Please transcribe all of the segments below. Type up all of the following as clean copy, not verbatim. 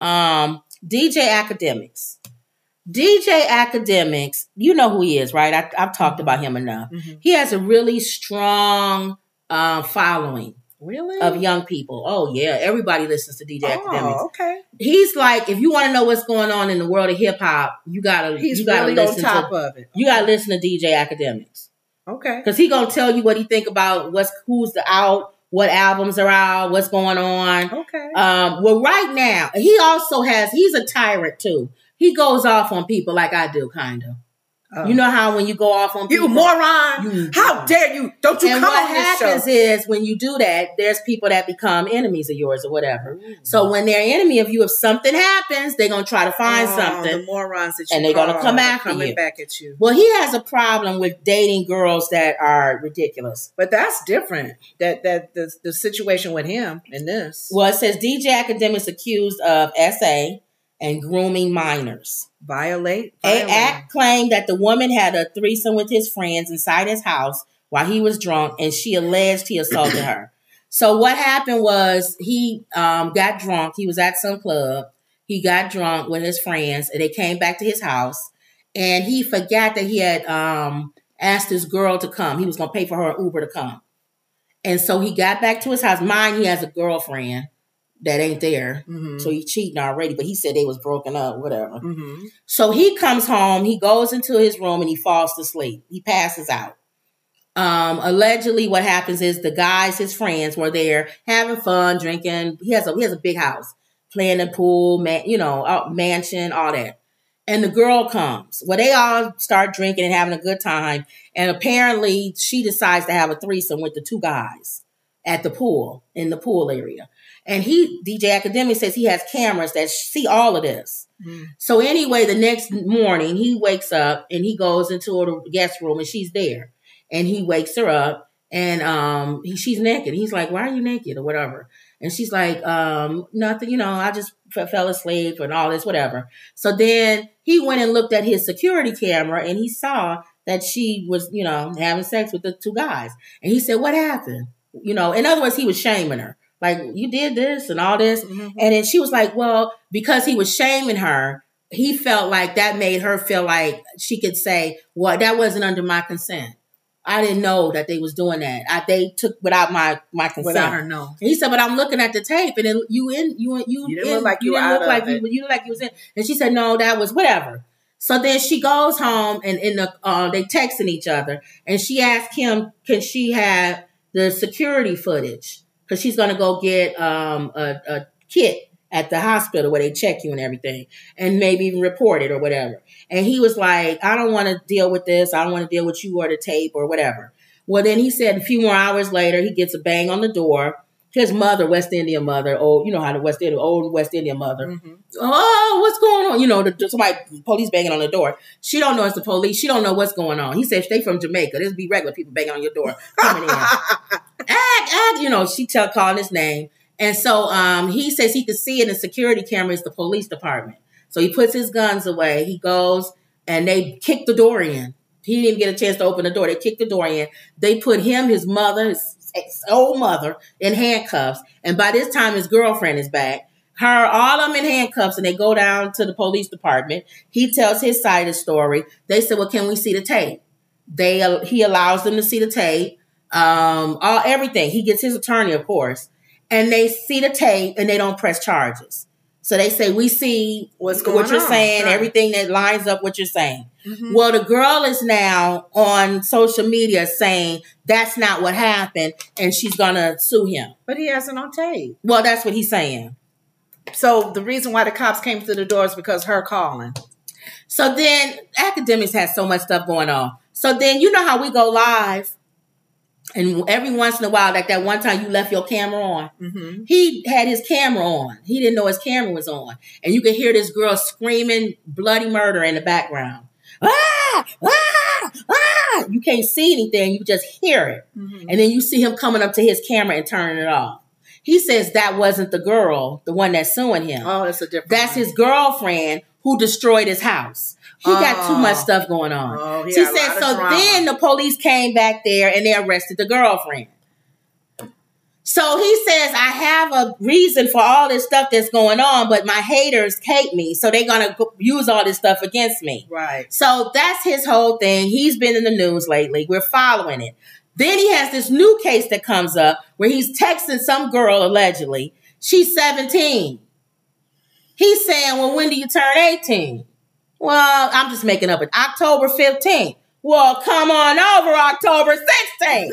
DJ Akademiks. DJ Akademiks, you know who he is, right? I've talked about him enough. He has a really strong following. Really? Of young people. Oh, yeah. Everybody listens to DJ Akademiks. Okay. He's like, if you want to know what's going on in the world of hip hop, you gotta really listen on top of it. You gotta listen to DJ Akademiks. Okay. Because he gonna tell you what he think about who's out, what albums are out, what's going on. Okay. Well, right now, he's a tyrant too. He goes off on people like I do, kind of. You know how when you go off on people, you moron! How dare you? Don't you come on this show? What happens is when you do that, there's people that become enemies of yours or whatever. So when they're enemy of you, if something happens, they're gonna try to find something. The morons that you and they're gonna come after coming you. back at you. Well, he has a problem with dating girls that are ridiculous. But that's different. That the situation with him and this. Well, it says DJ Akademiks accused of SA and grooming minors. Violate. Act claimed that the woman had a threesome with his friends inside his house while he was drunk, and she alleged he assaulted her. So what happened was he got drunk. He was at some club. He got drunk with his friends, and they came back to his house, and he forgot that he had asked this girl to come. He was going to pay for her Uber to come. And so he got back to his house. Mind, he has a girlfriend that ain't there. So he's cheating already, but he said they was broken up, whatever. So he comes home, he goes into his room and he falls to sleep. He passes out. Allegedly what happens is the guys, his friends, were there having fun, drinking. He has a big house, playing the pool, mansion, all that. And the girl comes. Well, they all start drinking and having a good time. And apparently she decides to have a threesome with the two guys at the pool, in the pool area. And DJ Akademiks says he has cameras that see all of this. So anyway, the next morning he wakes up and he goes into the guest room and she's there. And he wakes her up and she's naked. He's like, "Why are you naked?" or whatever. And she's like, "Nothing, I just fell asleep and all this, whatever." So then he went and looked at his security camera and he saw that she was, having sex with the two guys. And he said, "What happened?" In other words, he was shaming her. Like, "You did this and all this." And then she was like, well, because he was shaming her, he felt like that made her feel like she could say, "Well, that wasn't under my consent. I didn't know that they was doing that. They took without my consent." Without her know. And he said, "But I'm looking at the tape and then you didn't look like you was in." And she said, "No, that was whatever." So then she goes home and they texting each other and she asked him, can she have the security footage? Because she's going to go get a kit at the hospital where they check you and everything and maybe even report it or whatever. And he was like, "I don't want to deal with this. I don't want to deal with you or the tape or whatever." Well, then he said a few more hours later, he gets a bang on the door. His mother, West Indian mother, old West Indian mother. "Oh, what's going on?" Somebody, police banging on the door. She don't know it's the police. She don't know what's going on. He said, "They from Jamaica. This be regular people banging on your door coming in." She calling his name. And so he says he could see in the security cameras the police department. So he puts his guns away. He goes and they kick the door in. He didn't get a chance to open the door. They kicked the door in. They put him, his mother, his old mother, in handcuffs. And by this time, his girlfriend is back. All of them in handcuffs, and they go down to the police department. He tells his side of the story. They said, "Well, can we see the tape?" He allows them to see the tape. Everything. He gets his attorney, of course. And they see the tape and they don't press charges. So they say, "We see what you're saying, right. Everything that lines up what you're saying." Well, the girl is now on social media saying that's not what happened and she's going to sue him. But he has it on tape. Well, that's what he's saying. So the reason why the cops came to the door is because her calling. So then Akademiks has so much stuff going on. So then you know how we go live. And every once in a while, like that one time you left your camera on, he had his camera on. He didn't know his camera was on. And you could hear this girl screaming bloody murder in the background. "Ah! Ah! Ah!" You can't see anything. You just hear it. And then you see him coming up to his camera and turning it off. He says that wasn't the girl, the one that's suing him. Oh, that's a different That's his girlfriend who destroyed his house. He got too much stuff going on. She said, so then the police came back there and they arrested the girlfriend. So he says, I have a reason for all this stuff that's going on, but my haters hate me. So they're going to use all this stuff against me. Right. So that's his whole thing. He's been in the news lately. We're following it. Then he has this new case that comes up where he's texting some girl, allegedly. She's 17. He's saying, well, when do you turn 18? Well, I'm just making up it. October 15th. Well, come on over October 16th.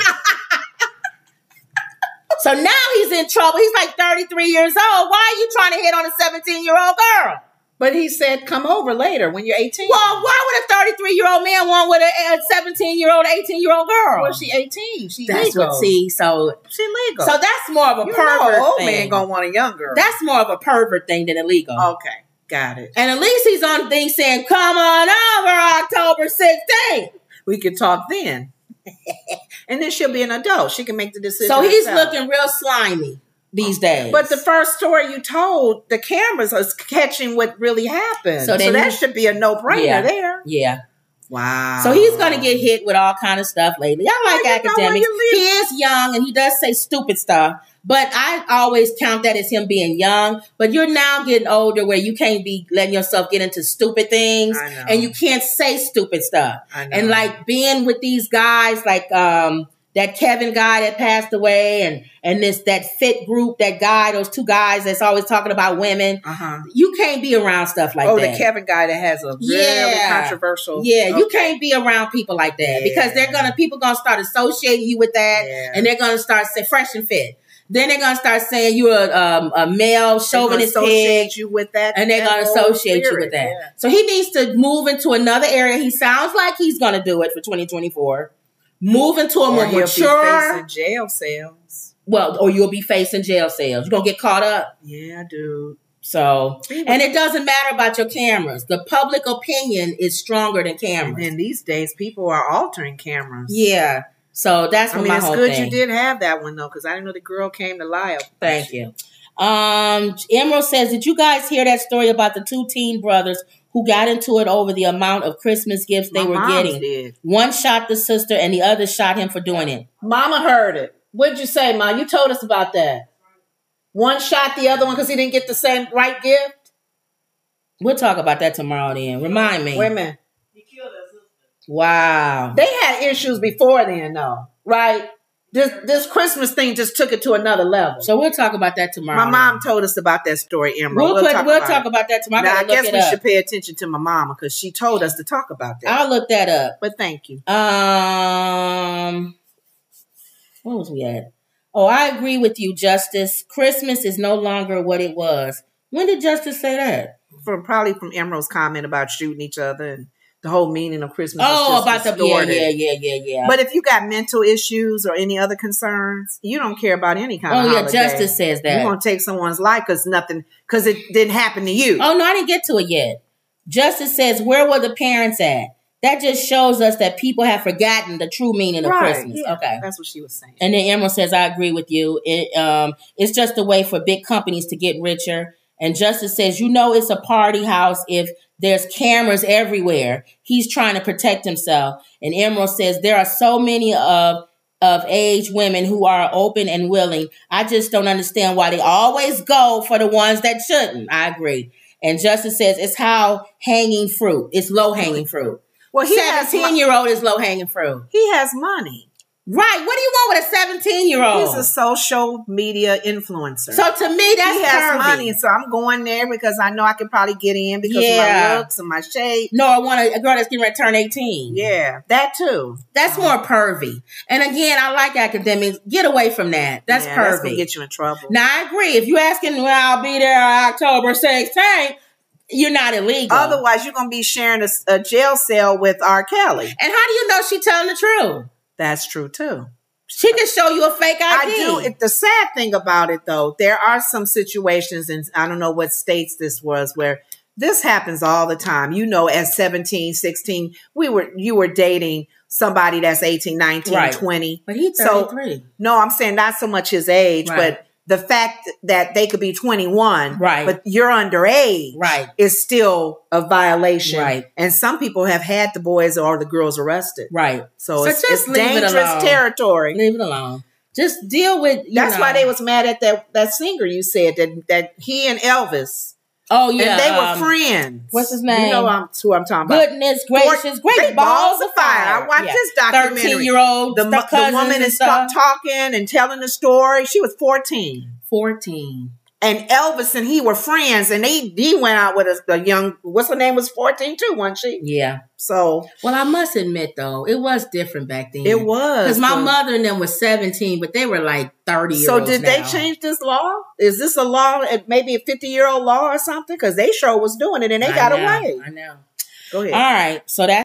So now he's in trouble. He's like 33 years old. Why are you trying to hit on a 17-year-old girl? But he said, come over later when you're 18. Well, why would a 33-year-old man want with a 17-year-old, 18-year-old girl? Well, she's 18. She's that's legal. What, see, so she's legal. So that's more of a pervert old thing. Man gonna want a young girl. That's more of a pervert thing than illegal. Okay, got it. And at least he's on things saying, come on over October 16th. We could talk then. And then she'll be an adult. She can make the decision. So he's herself. looking real slimy these days. But the first story you told, the cameras are catching what really happened. So that should be a no-brainer there. Yeah. Wow. So he's going to get hit with all kind of stuff lately. I like Akademiks. He is young and he does say stupid stuff. But I always count that as him being young. But you're now getting older where you can't be letting yourself get into stupid things. I know. And you can't say stupid stuff. I know. And like being with these guys like that Kevin guy that passed away and that fit group, that guy, those two guys that's always talking about women. You can't be around stuff like that. Oh, the Kevin guy that has a really controversial. Yeah, okay. You can't be around people like that because people gonna start associating you with that, and they're gonna start saying fresh and fit. Then they're gonna start saying you're a male chauvinist pig, you with that, and they're gonna associate you with that. Yeah. So he needs to move into another area. He sounds like he's gonna do it for 2024. Move into a more mature. Facing jail cells. Well, or you'll be facing jail cells. You're gonna get caught up. Yeah, dude. So, and it doesn't matter about your cameras. The public opinion is stronger than cameras. And these days, people are altering cameras. Yeah. So that's what my whole thing. It's good you did have that one though, because I didn't know the girl came to lie. Thank you. Emerald says, did you guys hear that story about the two teen brothers who got into it over the amount of Christmas gifts they were getting? Did. One shot the sister and the other shot him for doing it. Mama heard it. What'd you say, Ma? You told us about that. One shot the other one because he didn't get the same right gift? We'll talk about that tomorrow then. Remind me. Wait a minute. He killed her sister. Wow. They had issues before then, though, right? This Christmas thing just took it to another level. So we'll talk about that tomorrow. My mom told us about that story, Emerald. We'll talk about that tomorrow. Now, I guess we should pay attention to my mama because she told us to talk about that. I'll look that up. But thank you. Where was we at? Oh, I agree with you, Justice. Christmas is no longer what it was. When did Justice say that? Probably from Emerald's comment about shooting each other and the whole meaning of Christmas. Oh, about yeah. But if you got mental issues or any other concerns, you don't care about any kind of holiday. Justice says that. You're going to take someone's life because it didn't happen to you. Oh, no, I didn't get to it yet. Justice says, where were the parents at? That just shows us that people have forgotten the true meaning of Christmas. Yeah, okay. That's what she was saying. And then Emerald says, I agree with you. It's just a way for big companies to get richer. And Justice says, it's a party house if there's cameras everywhere. He's trying to protect himself. And Emerald says, there are so many of age women who are open and willing. I just don't understand why they always go for the ones that shouldn't. I agree. And Justice says, it's how hanging fruit. It's low-hanging fruit. Well, 17-year-old is low-hanging fruit. He has money. Right. What do you want with a 17-year-old? He's a social media influencer. So to me, that's he has curvy. Money. So I'm going there because I know I can probably get in because of my looks and my shape. No, I want a girl that's getting ready to turn 18. Yeah, that too. That's more pervy. And again, I like Akademiks. Get away from that. That's pervy. That's going to get you in trouble. Now, I agree. If you're asking, I'll be there on October 16th, you're not illegal. Otherwise, you're going to be sharing a jail cell with R. Kelly. And how do you know she's telling the truth? That's true, too. She can show you a fake ID. I do. The sad thing about it, though, there are some situations, and I don't know what states this was, where this happens all the time. As 17, 16, you were dating somebody that's 18, 19, 20. But he's 33. So, no, I'm saying not so much his age, but the fact that they could be 21, but you're underage, is still a violation. Right. And some people have had the boys or the girls arrested. Right. So it's dangerous territory. Leave it alone. Just deal with. That's why they was mad at that singer. You said that he and Elvis. Oh yeah, and they were friends. What's his name? You know who I'm talking about. Goodness gracious, great balls of fire. I watched this documentary. 13-year-old, the woman is talking and telling the story. She was 14. 14. And Elvis and he were friends, and he went out with a young. What's her name? Was 14 too, wasn't she? Yeah. So, well, I must admit though, it was different back then. It was because my mother and them was 17, but they were like 30 years old. So, did they change this law? Is this a law? Maybe a 50-year-old law or something? Because they sure was doing it, and they got away. I know. Go ahead. All right, so that's.